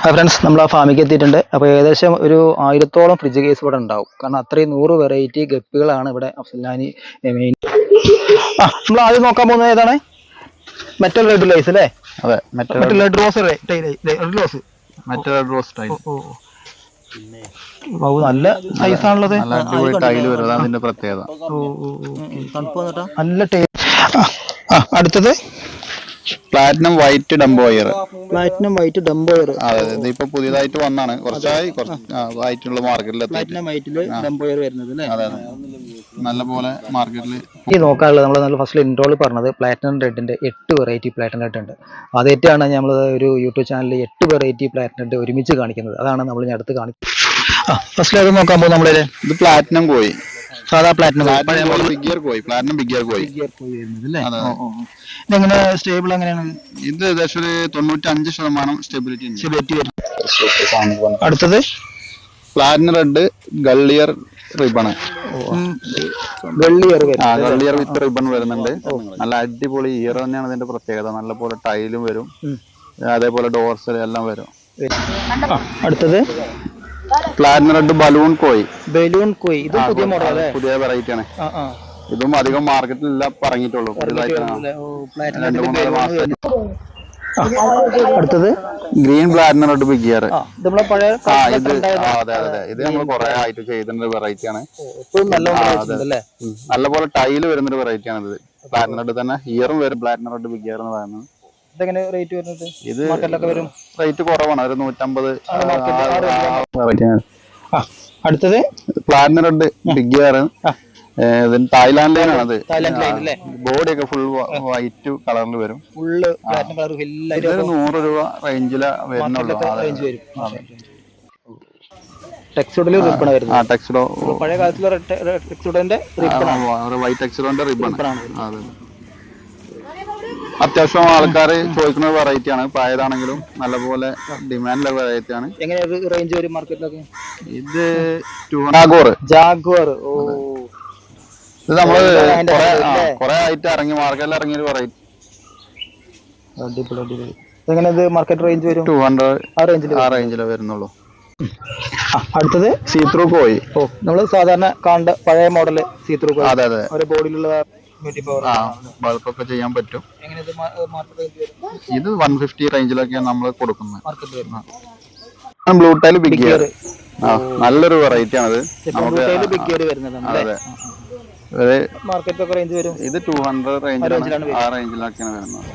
Friends നമ്മൾ ആ ഫാമിലേക്ക് എത്തിയിട്ടുണ്ട്. അപ്പോൾ ഏകദേശം ഒരു 1000-ഓളം ഫ്രിഡ്ജ് കേസ് ഇവിടെ ഉണ്ടാവും. കാരണം അത്രയും 100 വെറൈറ്റി ഗപ്പികളാണ് ഇവിടെ അഫ്സൽനാനി മെയിൻ. നമ്മൾ ആദ്യം നോക്കാൻ പോകുന്നത് ഏതാണ്? മെറ്റൽ റെഡ് ലൈസ് അല്ലേ? അതെ, metal red rose rose metal red rose tail. നല്ല സൈസ് ആണുള്ളത്. അതിന്റെ പ്രത്യേകത നല്ല ടേസ്റ്റ്. അടുത്തത് platinum white dumbo ear. Platinum white dumbo ear. അതെ, ഇതിപ്പോ പുതിയതായിട്ട് വന്നാണ്, കുറച്ചായി ആയിട്ടുള്ള മാർക്കറ്റിൽ. പ്ലാറ്റിനം വൈറ്റില് ഡംബോയർ വരുന്നത് അല്ലേ? അതെ, നല്ല പോലെ മാർക്കറ്റിൽ ഈ നോക്കാനുള്ളത് നമ്മൾ നല്ല ഫസ്റ്റ് ഇൻട്രോയിൽ പറഞ്ഞത് പ്ലാറ്റിനം റെഡിന്റെ 8 വെറൈറ്റി പ്ലാറ്റിനം റെഡ് ഉണ്ട്. ആദ്യമായിട്ടാണ് നമ്മൾ ഒരു യൂട്യൂബ് ചാനലിൽ 8 വെറൈറ്റി പ്ലാറ്റിനം റെഡ് ഒരുമിച്ച് കാണിക്കുന്നത്. അതാണ് നമ്മൾ ഇനി അടുത്ത് കാണിക്കുന്നത്. ഫസ്റ്റ് അത് നോക്കാൻ പോകും നമ്മള്. ഇത് പ്ലാറ്റിനം കോയി, സാധാ platinum big ear koi, platinum big ear koi. ഇതെങ്ങനെ സ്റ്റേബിൾ എങ്ങനെയാണ്? ഇത് ഏകദേശം ഒരു 95% സ്റ്റെബിലിറ്റി വരും. അടുത്തത് പ്ലാറ്റിനം റെഡ് ഗള്ളിയർ റിബൺ. ഗള്ളിയർ വിത്ത് റിബൺ വരുന്നുണ്ട്. നല്ല അടിപൊളി ഇയർ തന്നെയാണ് ഇതിന്റെ പ്രത്യേകത. നല്ല പോലെ ടൈലും വരും, അതേപോലെ ഡോർസൽ എല്ലാം വരും. അടുത്തത് പ്ലാറ്റിനം റെഡ് ബലൂൺ കോയി. ഇത് പുതിയ മോഡൽ, പുതിയ വെറൈറ്റി ആണ്. ഇതും അധികം മാർക്കറ്റിൽ ഇല്ല, പറഞ്ഞിട്ടുള്ളൂ. അടുത്തത് green platinum red big ear. അതെ, ഇത് നമ്മൾ കുറെ ആയിട്ട് ചെയ്തിട്ടുള്ള വെറൈറ്റി ആണ്. നല്ല പോലെ ടൈല് വരുന്നൊരു വെറൈറ്റി ആണ് ഇത്. പ്ലാറ്റിനം റെഡ് തന്നെ ഇയറും വരും. പ്ലാറ്റിനം റെഡ് ബിഗ് ഇയർ എന്ന് പറയുന്നത്. ഇത് റേറ്റ് കുറവാണ്, ഒരു 150. അടുത്തത് പ്ലാറ്റിനം റെഡ് ബിഗ് ഇയർ. തായ്ലാൻഡിലാണ്. ബോഡി ഒക്കെ ഫുൾ വൈറ്റ് കളറിൽ വരും. 100 രൂപ റേഞ്ചില് വരുന്നുള്ളൂ. വൈറ്റ് ടെക്സ്ചറിന്റെ റിബൺ. അത്യാവശ്യം ആൾക്കാർ ചോദിക്കുന്ന വെറൈറ്റി ആണ്. പഴയതാണെങ്കിലും നല്ലപോലെ ഡിമാൻഡുള്ള വെറൈറ്റി ആണ്. റേഞ്ച് വരും മാർക്കറ്റിലൊക്കെ? ഇത് ജാഗ്വർ. ഇത് നമ്മള് കൊറേ ആയിട്ട് ഇറങ്ങി മാർക്കറ്റിൽ ഇറങ്ങിയൊരു വെറൈറ്റി. മാർക്കറ്റ് റേഞ്ച് വരും 200 ആ റേഞ്ചിലേ വരുന്നുള്ളൂ. അടുത്തത് സീത്രൂ കോയി. നമ്മള് സാധാരണ കാണേണ്ട പഴയ മോഡല് സീത്രൂ കോയി. അതെ അതെ, ബോഡിയിലുള്ള ബൾക്കൊക്കെ ചെയ്യാൻ പറ്റും. ഇത് 150 റേഞ്ചിലൊക്കെയാണ് നമ്മൾ കൊടുക്കുന്നത്. Blue tail big ear. നല്ലൊരു വെറൈറ്റി ആണത്. മാർക്കറ്റ് റേഞ്ച് വരും. ഇത് 200 റേഞ്ചിലാണ്, ആ റേഞ്ചിലൊക്കെയാണ് വരുന്നത്.